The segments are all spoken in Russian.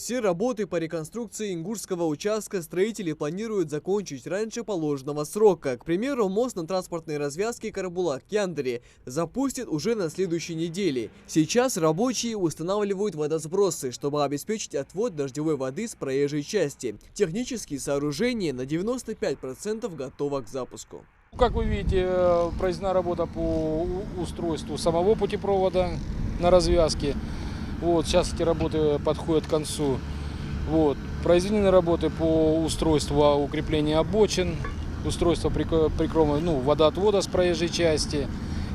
Все работы по реконструкции Ингушского участка строители планируют закончить раньше положенного срока. К примеру, мост на транспортной развязке Карабулак-Яндыре запустят уже на следующей неделе. Сейчас рабочие устанавливают водосбросы, чтобы обеспечить отвод дождевой воды с проезжей части. Технические сооружения на 95% готовы к запуску. Как вы видите, произведена работа по устройству самого путепровода на развязке. Сейчас эти работы подходят к концу. Произведены работы по устройству укрепления обочин, устройство прикромного водоотвода с проезжей части.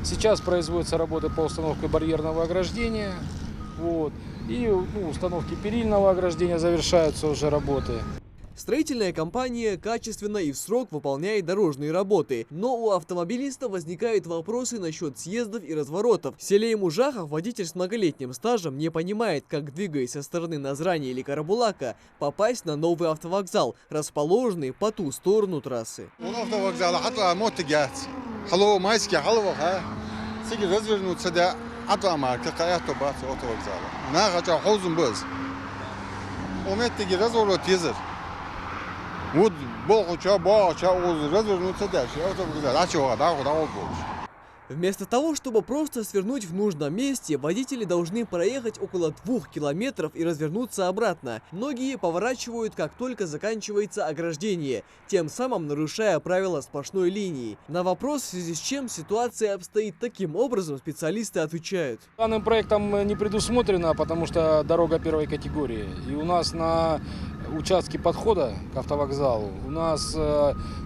Сейчас производятся работы по установке барьерного ограждения. И установки перильного ограждения, завершаются уже работы. Строительная компания качественно и в срок выполняет дорожные работы, но у автомобилистов возникают вопросы насчет съездов и разворотов. В селе Мужахов водитель с многолетним стажем не понимает, как, двигаясь со стороны Назрани или Карабулака, попасть на новый автовокзал, расположенный по ту сторону трассы. Вместо того, чтобы просто свернуть в нужном месте, водители должны проехать около 2 километров и развернуться обратно. Многие поворачивают, как только заканчивается ограждение, тем самым нарушая правила сплошной линии. На вопрос, в связи с чем ситуация обстоит таким образом, специалисты отвечают. Данным проектом не предусмотрено, потому что дорога первой категории. И у нас на участке подхода к автовокзалу у нас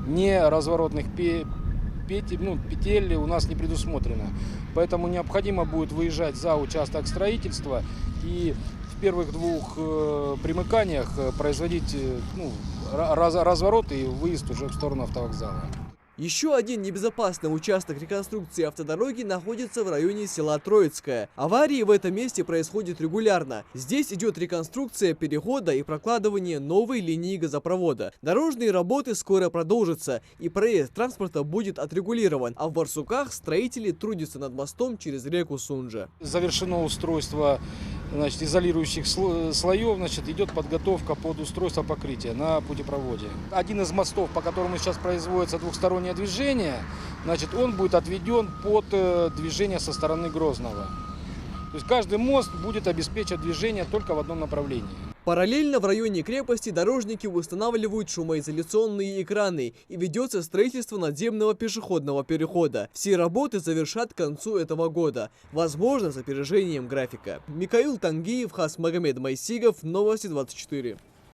не разворотных петель у нас не предусмотрено. Поэтому необходимо будет выезжать за участок строительства и в первых двух примыканиях производить разворот и выезд уже в сторону автовокзала. Еще один небезопасный участок реконструкции автодороги находится в районе села Троицкое. Аварии в этом месте происходят регулярно. Здесь идет реконструкция перехода и прокладывание новой линии газопровода. Дорожные работы скоро продолжатся, и проезд транспорта будет отрегулирован. А в Барсуках строители трудятся над мостом через реку Сунжа. Завершено устройство изолирующих слоев, идет подготовка под устройство покрытия на путепроводе. Один из мостов, по которому сейчас производится двухстороннее движение, он будет отведен под движение со стороны Грозного. То есть каждый мост будет обеспечивать движение только в одном направлении. Параллельно в районе крепости дорожники устанавливают шумоизоляционные экраны и ведется строительство надземного пешеходного перехода. Все работы завершат к концу этого года, возможно, с опережением графика. Микаил Тангиев, Хас Магомед Майсигов, Новости 24.